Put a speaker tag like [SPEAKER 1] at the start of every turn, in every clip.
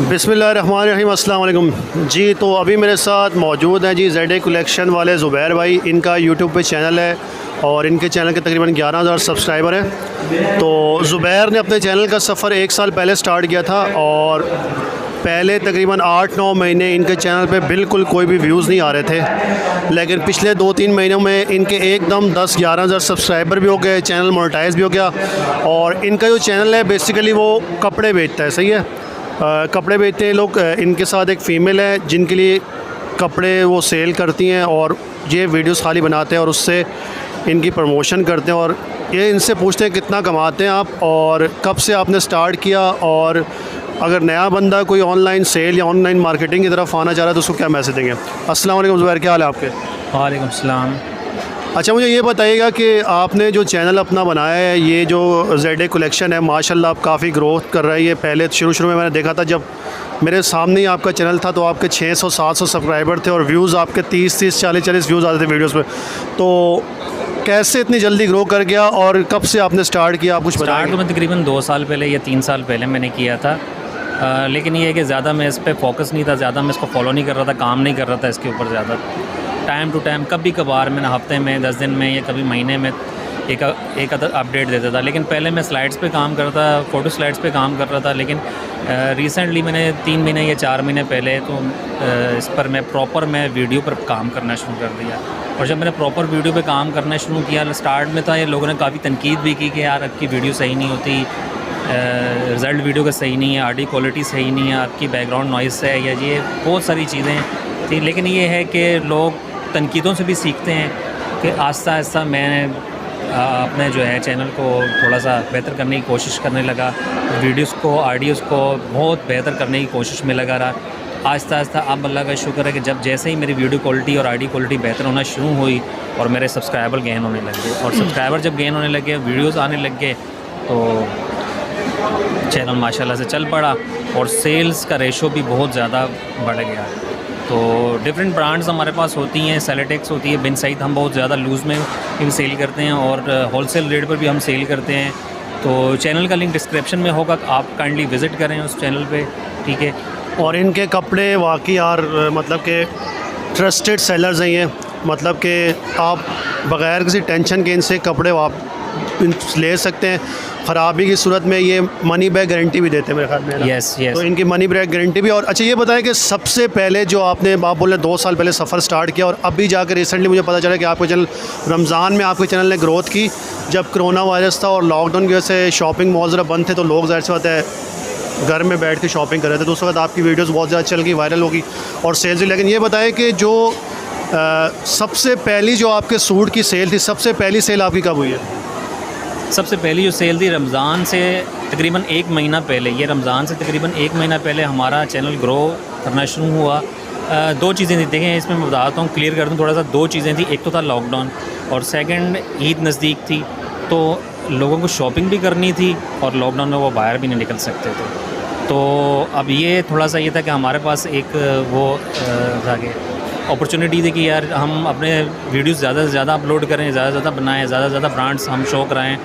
[SPEAKER 1] बिस्मिल्लाहिर्रहमानिर्रहीम, अस्सलाम वालेकुम जी। तो अभी मेरे साथ मौजूद हैं जी ZA कलेक्शन वाले ज़ुबैर भाई। इनका यूट्यूब पे चैनल है और इनके चैनल के तकरीबन 11,000 सब्सक्राइबर हैं। तो ज़ुबैर ने अपने चैनल का सफ़र 1 साल पहले स्टार्ट किया था और पहले तकरीबन 8-9 महीने इनके चैनल पे बिल्कुल कोई भी व्यूज़ नहीं आ रहे थे, लेकिन पिछले 2-3 महीनों में इनके एकदम 10-11,000 सब्सक्राइबर भी हो गए, चैनल मोनेटाइज भी हो गया। और इनका जो चैनल है बेसिकली वो कपड़े बेचता है, सही है। कपड़े बेचते हैं लोग। इनके साथ एक फ़ीमेल है जिनके लिए कपड़े वो सेल करती हैं और ये वीडियोस खाली बनाते हैं और उससे इनकी प्रमोशन करते हैं। और ये इनसे पूछते हैं कितना कमाते हैं आप और कब से आपने स्टार्ट किया, और अगर नया बंदा कोई ऑनलाइन सेल या ऑनलाइन मार्केटिंग की तरफ आना चाह रहा है तो उसको क्या मैसेज देंगे। अस्सलाम वालेकुम ज़ुबैर, क्या हाल है आपके?
[SPEAKER 2] वालेकुम सलाम।
[SPEAKER 1] अच्छा, मुझे ये बताइएगा कि आपने जो चैनल अपना बनाया है, ये जो ZA कलेक्शन है, माशाल्लाह आप काफ़ी ग्रोथ कर रही है। पहले शुरू में मैंने देखा था, जब मेरे सामने ही आपका चैनल था तो आपके 600-700 सब्सक्राइबर थे और व्यूज़ आपके 30-30 40-40 व्यूज़ आते थे वीडियोस पे। तो कैसे इतनी जल्दी ग्रो कर गया और कब से आपने स्टार्ट किया, आप कुछ बताएं?
[SPEAKER 2] स्टार्ट तो मैं तकरीबन 2 साल पहले या 3 साल पहले मैंने किया था। लेकिन ये है कि ज़्यादा मैं इस पर फोकस नहीं था, ज़्यादा मैं इसको फॉलो नहीं कर रहा था, काम नहीं कर रहा था इसके ऊपर ज़्यादा। टाइम टू टाइम कभी कभार मैंने हफ्ते में 10 दिन में या कभी महीने में एक अपडेट देता था। लेकिन पहले मैं स्लाइड्स पे काम करता था, फ़ोटो स्लाइड्स पे काम कर रहा था। लेकिन रिसेंटली मैंने 3 महीने या 4 महीने पहले तो इस पर मैं वीडियो पर काम करना शुरू कर दिया। और जब मैंने प्रॉपर वीडियो पे काम करना शुरू किया, स्टार्ट में था ये लोगों ने काफ़ी तनकीद भी की कि यार आपकी वीडियो सही नहीं होती, रिज़ल्ट वीडियो का सही नहीं है, ऑडियो क्वालिटी सही नहीं है, आपकी बैकग्राउंड नॉइस है, या ये बहुत सारी चीज़ें थी। लेकिन ये है कि लोग तनकीदों से भी सीखते हैं कि आहिस्ता आहिस्ता मैं अपने जो है चैनल को थोड़ा सा बेहतर करने की कोशिश करने लगा, वीडियोस को ऑडियोज़ को बहुत बेहतर करने की कोशिश में लगा रहा। आहिस्ता आहिस्ता अब अल्लाह का शुक्र है कि जब जैसे ही मेरी वीडियो क्वालिटी और ऑडियो क्वालिटी बेहतर होना शुरू हुई और मेरे सब्सक्राइबर गेन होने लग गए, और सब्सक्राइबर जब गेन होने लगे, वीडियोज़ आने लग गए, तो चैनल माशाल्लाह से चल पड़ा और सेल्स का रेशो भी बहुत ज़्यादा बढ़ गया। तो डिफरेंट ब्रांड्स हमारे पास होती हैं, सेलेटेक्स होती है, बिन सईद हम बहुत ज़्यादा लूज़ में भी सेल करते हैं और होलसेल रेट पर भी हम सेल करते हैं। तो चैनल का लिंक डिस्क्रिप्शन में होगा, आप काइंडली विज़िट करें उस चैनल पे, ठीक है।
[SPEAKER 1] और इनके कपड़े वाकई यार मतलब कि ट्रस्टेड सेलर्स हैं ये, मतलब कि आप बग़ैर किसी टेंशन के इनसे कपड़े ले सकते हैं। ख़राबी की सूरत में ये मनी बैक गारंटी भी देते हैं मेरे ख्याल में।
[SPEAKER 2] यस।
[SPEAKER 1] तो इनकी मनी बैक गारंटी भी। और अच्छा, ये बताएं कि सबसे पहले जो आपने आप बोले 2 साल पहले सफ़र स्टार्ट किया और अभी जाकर रिसेंटली मुझे पता चला कि आपके चैनल रमज़ान में आपके चैनल ने ग्रोथ की, जब कोरोना वायरस था और लॉकडाउन की वजह से शॉपिंग मॉल ज़रा बंद थे, तो लोग ज़ाहिर सी बात है घर में बैठ के शॉपिंग कर रहे थे, तो उस वक्त आपकी वीडियोस बहुत ज़्यादा चल गई, वायरल होगी और सेल्स भी। लेकिन ये बताएं कि जो सबसे पहली जो आपके सूट की सेल थी, सबसे पहली सेल आपकी कब हुई है?
[SPEAKER 2] सबसे पहली जो सेल थी रमज़ान से तकरीबन 1 महीना पहले, ये रमज़ान से तकरीबन 1 महीना पहले हमारा चैनल ग्रो करना शुरू हुआ। 2 चीज़ें थी, देखें इसमें मैं बताता हूँ, क्लियर कर दूँ थोड़ा सा। 2 चीज़ें थी, एक तो था लॉकडाउन और सेकंड ईद नज़दीक थी, तो लोगों को शॉपिंग भी करनी थी और लॉकडाउन में वो बाहर भी नहीं निकल सकते थे। तो अब ये थोड़ा सा ये था कि हमारे पास एक वो था कि अपॉर्चुनिटी थी कि यार हम अपने वीडियोस ज़्यादा से ज़्यादा अपलोड करें, ज़्यादा से ज़्यादा बनाएं, ज़्यादा से ज़्यादा ब्रांड्स हम शो कराएं।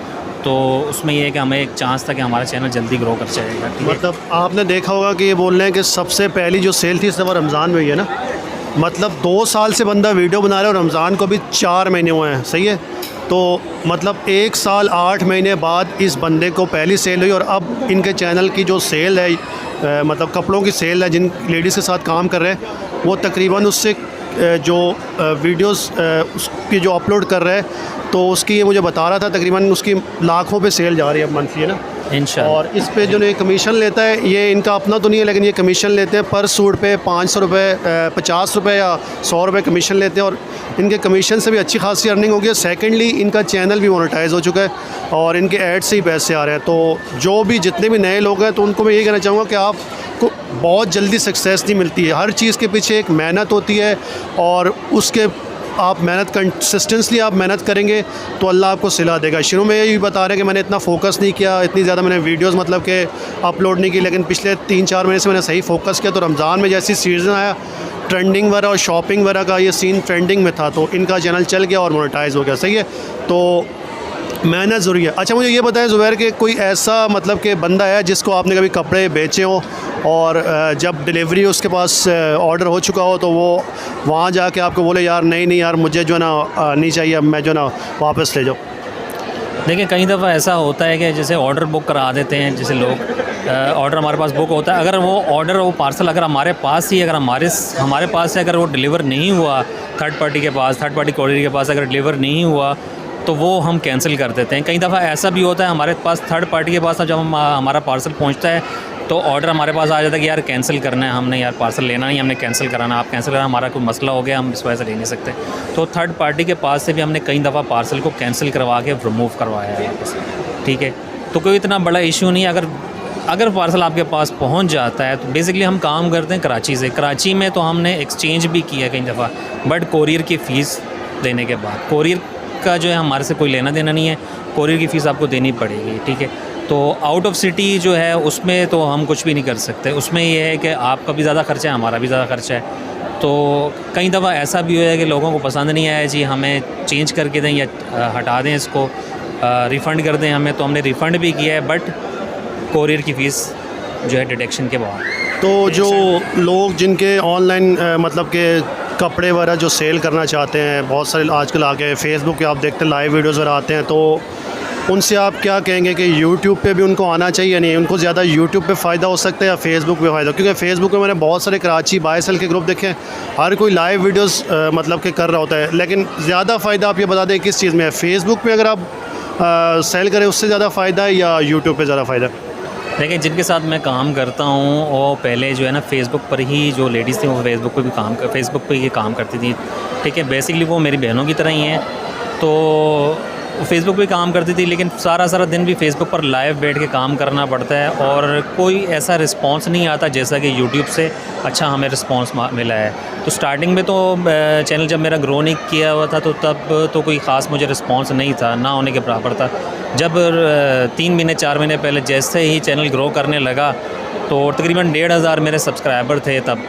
[SPEAKER 2] तो उसमें ये है कि हमें एक चांस था कि हमारा चैनल जल्दी ग्रो कर जाएगा।
[SPEAKER 1] मतलब आपने देखा होगा कि ये बोल रहे हैं कि सबसे पहली जो सेल थी इस दफ़ा रमज़ान में हुई है ना, मतलब 2 साल से बंदा वीडियो बना रहा है और रमज़ान को भी 4 महीने हुए हैं, सही है। तो मतलब 1 साल 8 महीने बाद इस बंदे को पहली सेल हुई और अब इनके चैनल की जो सेल है, मतलब कपड़ों की सेल है, जिन लेडीज़ के साथ काम कर रहे हैं, वो तकरीबन उससे जो वीडियोस उसकी जो अपलोड कर रहे हैं, तो उसकी ये मुझे बता रहा था तकरीबन उसकी लाखों पे सेल जा रही है मंथली, है ना
[SPEAKER 2] इंशाल्लाह।
[SPEAKER 1] और इस पे जो ये कमीशन लेता है, ये इनका अपना तो नहीं है, लेकिन ये कमीशन लेते हैं पर सूट पे 500 रुपये, 50 रुपये या 100 रुपये कमीशन लेते हैं और इनके कमीशन से भी अच्छी खासी अर्निंग होगी। सेकेंडली इनका चैनल भी मोनेटाइज हो चुका है और इनके ऐड से ही पैसे आ रहे हैं। तो जो भी जितने भी नए लोग हैं, तो उनको मैं यही कहना चाहूँगा कि आपको बहुत जल्दी सक्सेस नहीं मिलती है, हर चीज़ के पीछे एक मेहनत होती है और उसके आप मेहनत कंसिस्टेंटली आप मेहनत करेंगे तो अल्लाह आपको सिला देगा। शुरू में यही बता रहे हैं कि मैंने इतना फोकस नहीं किया, इतनी ज़्यादा मैंने वीडियोस मतलब कि अपलोड नहीं की, लेकिन पिछले 3-4 महीने से मैंने सही फोकस किया। तो रमज़ान में जैसी सीज़न आया, ट्रेंडिंग वगैरह और शॉपिंग वगैरह का ये सीन ट्रेंडिंग में था, तो इनका चैनल चल गया और मोनेटाइज हो गया, सही है। तो मेहनत ज़रूरी है। अच्छा, मुझे ये बताएं ज़ुबैर कि कोई ऐसा मतलब कि बंदा है जिसको आपने कभी कपड़े बेचे हो और जब डिलीवरी उसके पास ऑर्डर हो चुका हो तो वो वहाँ जाके आपको बोले यार नहीं यार मुझे जो है ना नहीं चाहिए, अब मैं जो है ना वापस ले जाओ।
[SPEAKER 2] देखिए कई दफ़ा ऐसा होता है कि जैसे ऑर्डर बुक करा देते हैं, जैसे लोग ऑर्डर हमारे पास बुक होता है, अगर वो ऑर्डर वो पार्सल अगर हमारे पास ही अगर हमारे पास से अगर वो डिलीवर नहीं हुआ थर्ड पार्टी के पास, थर्ड पार्टी कोरियर के पास अगर डिलीवर नहीं हुआ तो वो हम कैंसिल कर देते हैं। कई दफ़ा ऐसा भी होता है हमारे पास थर्ड पार्टी के पास जब हमारा पार्सल पहुंचता है तो ऑर्डर हमारे पास आ जाता है कि यार कैंसिल करना है, हमने यार पार्सल लेना नहीं, हमने कैंसिल कराना, आप कैंसिल करना, हमारा कोई मसला हो गया, हम इस वजह से ले नहीं सकते। तो थर्ड पार्टी के पास से भी हमने कई दफ़ा पार्सल को कैंसिल करवा के रिमूव करवाया है वापस, ठीक है। तो कोई इतना बड़ा इशू नहीं है। अगर पार्सल आपके पास पहुंच जाता है तो बेसिकली हम काम करते हैं कराची से। कराची में तो हमने एक्सचेंज भी किया कई दफ़ा, बट कोरियर की फ़ीस देने के बाद, कोरियर का जो है हमारे से कोई लेना देना नहीं है, कोरियर की फ़ीस आपको देनी पड़ेगी, ठीक है। तो आउट ऑफ सिटी जो है उसमें तो हम कुछ भी नहीं कर सकते, उसमें ये है कि आपका भी ज़्यादा खर्चा है, हमारा भी ज़्यादा खर्चा है। तो कई दफ़ा ऐसा भी हुआ है कि लोगों को पसंद नहीं आया जी हमें चेंज करके दें या हटा दें इसको, रिफ़ंड कर दें हमें, तो हमने रिफ़ंड भी किया है, बट कोरियर की फ़ीस जो है डिडक्शन के बाद।
[SPEAKER 1] तो जो लोग जिनके ऑनलाइन मतलब के कपड़े वगैरह जो सेल करना चाहते हैं, बहुत सारे आजकल आ गए फेसबुक पे आप देखते हैं लाइव वीडियोज़ वगैरह आते हैं, तो उनसे आप क्या कहेंगे कि यूट्यूब पे भी उनको आना चाहिए या नहीं? उनको ज़्यादा यूट्यूब पे फ़ायदा हो सकता है या फेसबुक पे फ़ायदा? क्योंकि फेसबुक पे मैंने बहुत सारे कराची बाय सेल के ग्रुप देखे हैं, हर कोई लाइव वीडियोस मतलब के कर रहा होता है, लेकिन ज़्यादा फ़ायदा आप ये बता दें किस चीज़ में है? फेसबुक पे अगर आप सेल करें उससे ज़्यादा फ़ायदा है या यूट्यूब पे ज़्यादा फ़ायदा?
[SPEAKER 2] देखिए जिनके साथ मैं काम करता हूँ और पहले जो है ना फेसबुक पर ही जो लेडीज़ थी वो फेसबुक पे ही काम करती थी, ठीक है। बेसिकली वो मेरी बहनों की तरह ही हैं, तो फेसबुक पे काम करती थी, लेकिन सारा दिन भी फेसबुक पर लाइव बैठ के काम करना पड़ता है और कोई ऐसा रिस्पांस नहीं आता जैसा कि यूट्यूब से अच्छा हमें रिस्पांस मिला है। तो स्टार्टिंग में तो चैनल जब मेरा ग्रो नहीं किया हुआ था तो तब तो कोई ख़ास मुझे रिस्पांस नहीं था, ना होने के बराबर था। जब 3 महीने 4 महीने पहले जैसे ही चैनल ग्रो करने लगा तो तकरीबन 1,500 मेरे सब्सक्राइबर थे तब,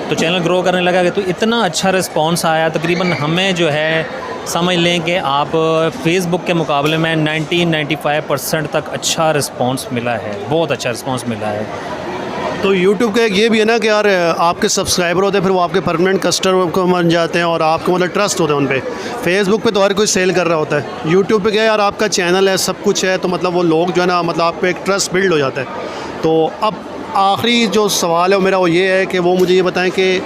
[SPEAKER 2] तो चैनल ग्रो करने लगा तो इतना अच्छा रिस्पांस आया, तकरीबन हमें जो है समझ लें कि आप फेसबुक के मुकाबले में 90-95% तक अच्छा रिस्पांस मिला है, बहुत अच्छा रिस्पांस मिला है।
[SPEAKER 1] तो यूट्यूब का एक ये भी है ना कि यार आपके सब्सक्राइबर होते हैं फिर वो आपके परमानेंट कस्टमर को बन जाते हैं और आपको मतलब ट्रस्ट होता है उन पे। फेसबुक पे तो हर कोई सेल कर रहा होता है, यूट्यूब पे क्या है यार आपका चैनल है, सब कुछ है, तो मतलब वो लोग जो है ना मतलब आप पे एक ट्रस्ट बिल्ड हो जाता है। तो अब आखिरी जो सवाल है मेरा वो ये है कि वो मुझे ये बताएं कि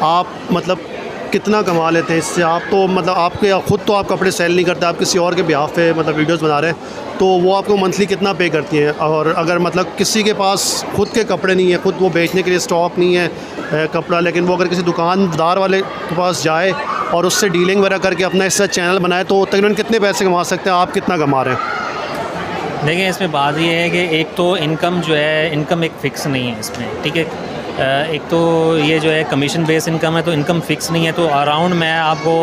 [SPEAKER 1] आप मतलब कितना कमा लेते हैं इससे? आप तो मतलब आपके ख़ुद तो आप कपड़े सेल नहीं करते, आप किसी और के बिहाफ पे मतलब वीडियोस बना रहे हैं, तो वो आपको मंथली कितना पे करती हैं? और अगर मतलब किसी के पास खुद के कपड़े नहीं है, खुद वो बेचने के लिए स्टॉक नहीं है कपड़ा, लेकिन वो अगर किसी दुकानदार वाले के पास जाए और उससे डीलिंग वगैरह करके अपना इससे चैनल बनाए तो तकरीबन कितने पैसे कमा सकते हैं? आप कितना कमा रहे हैं?
[SPEAKER 2] देखिए इसमें बात ये है कि एक तो इनकम जो है, इनकम एक फ़िक्स नहीं है इसमें, ठीक है। एक तो ये जो है कमीशन बेस इनकम है, तो इनकम फ़िक्स नहीं है, तो अराउंड मैं आपको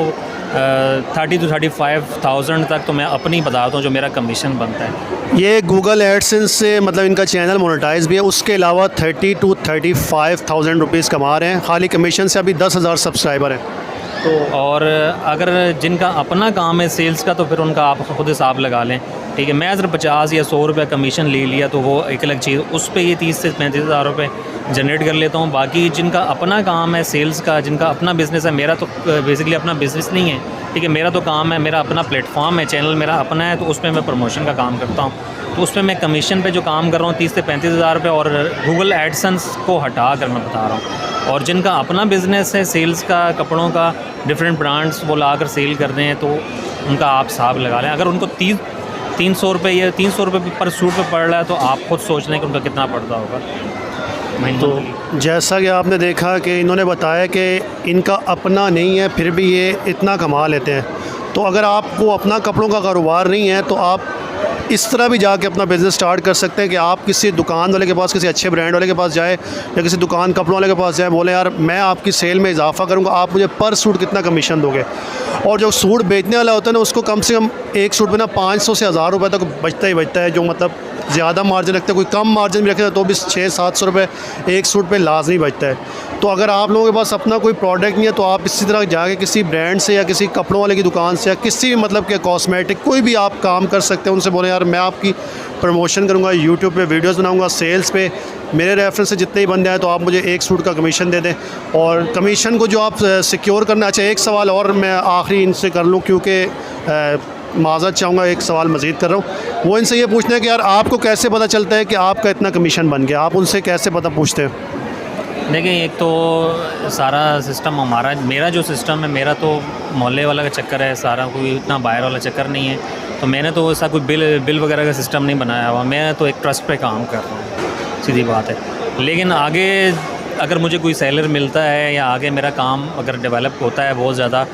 [SPEAKER 2] 30 to 35,000 तक तो मैं अपनी बताता हूँ जो मेरा कमीशन बनता है।
[SPEAKER 1] ये गूगल एडसेंस से मतलब इनका चैनल मोनेटाइज भी है, उसके अलावा 30 to 35,000 रुपीज़ कमा रहे हैं, खाली कमीशन से अभी 10,000 सब्सक्राइबर हैं।
[SPEAKER 2] तो और अगर जिनका अपना काम है सेल्स का तो फिर उनका आप खुद हिसाब लगा लें, ठीक है। मैं अगर 50 या 100 रुपये कमीशन ले लिया तो वो एक अलग चीज़, उस पर ये 30 से 35,000 रुपये जनरेट कर लेता हूँ। बाकी जिनका अपना काम है सेल्स का, जिनका अपना बिज़नेस है, मेरा तो बेसिकली अपना बिज़नेस नहीं है, ठीक है। मेरा तो काम है, मेरा अपना प्लेटफॉर्म है, चैनल मेरा अपना है, तो उस पर मैं प्रमोशन का काम करता हूँ, तो उस पर मैं कमीशन पे जो काम कर रहा हूँ 30 से 35,000 रुपये, और गूगल एडसेंस को हटा कर मैं बता रहा हूँ। और जिनका अपना बिज़नेस है सेल्स का, कपड़ों का, डिफरेंट ब्रांड्स वो ला कर सेल कर रहे हैं, तो उनका आप हिसाब लगा लें। अगर उनको 300 रुपये या 300 रुपये पर सूट पे पड़ रहा है तो आप खुद सोच लें कि उनका कितना पड़ता होगा।
[SPEAKER 1] तो जैसा कि आपने देखा कि इन्होंने बताया कि इनका अपना नहीं है फिर भी ये इतना कमा लेते हैं। तो अगर आपको अपना कपड़ों का कारोबार नहीं है तो आप इस तरह भी जाके अपना बिज़नेस स्टार्ट कर सकते हैं कि आप किसी दुकान वाले के पास, किसी अच्छे ब्रांड वाले के पास जाए या किसी दुकान कपड़ों वाले के पास जाए, बोले यार मैं आपकी सेल में इजाफा करूंगा, आप मुझे पर सूट कितना कमीशन दोगे। और जो सूट बेचने वाला होता है ना उसको कम से कम एक सूट पे ना 500 से 1000 रुपये तक बचता ही बचता है, जो मतलब ज़्यादा मार्जिन रखते हैं, कोई कम मार्जिन भी रखते हैं तो भी 600-700 रुपये एक सूट पे लाजमी बचता है। तो अगर आप लोगों के पास अपना कोई प्रोडक्ट नहीं है तो आप इसी तरह जाके किसी ब्रांड से या किसी कपड़ों वाले की दुकान से या किसी भी मतलब के कॉस्मेटिक कोई भी आप काम कर सकते हैं, उनसे बोले यार मैं आपकी प्रमोशन करूँगा, यूट्यूब पे वीडियोस बनाऊँगा, सेल्स पे मेरे रेफरेंस से जितने ही बंदे आए तो आप मुझे एक सूट का कमीशन दे दें। और कमीशन को जो आप सिक्योर करना, अच्छा एक सवाल और मैं आखिरी इनसे कर लूँ क्योंकि माज़रत चाहूँगा, एक सवाल मज़ीद कर रहा हूँ, वो इनसे ये पूछना है कि यार आपको कैसे पता चलता है कि आपका इतना कमीशन बन गया, आप उनसे कैसे पता पूछते हैं?
[SPEAKER 2] देखिए, एक तो सारा सिस्टम हमारा, मेरा जो सिस्टम है, मेरा तो मोहल्ले वाला का चक्कर है सारा, कोई इतना बाहर वाला चक्कर नहीं है। तो मैंने तो ऐसा कोई बिल वगैरह का सिस्टम नहीं बनाया हुआ, मैं तो एक ट्रस्ट पे काम कर रहा हूँ, सीधी बात है। लेकिन आगे अगर मुझे कोई सैलरी मिलता है या आगे मेरा काम अगर डेवलप होता है बहुत ज़्यादा,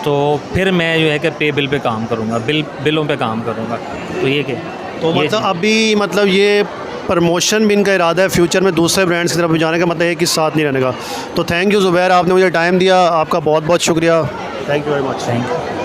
[SPEAKER 2] तो फिर मैं जो है कि पे बिल पे काम करूँगा, बिलों पे काम करूँगा। तो ये क्या
[SPEAKER 1] तो मतलब अभी मतलब ये प्रमोशन भी इनका इरादा है फ्यूचर में दूसरे ब्रांड्स की तरफ भी जाने का, मतलब एक ही साथ नहीं रहने का। तो थैंक यू ज़ुबैर, आपने मुझे टाइम दिया, आपका बहुत बहुत शुक्रिया। Thank you very much.
[SPEAKER 2] Thank you.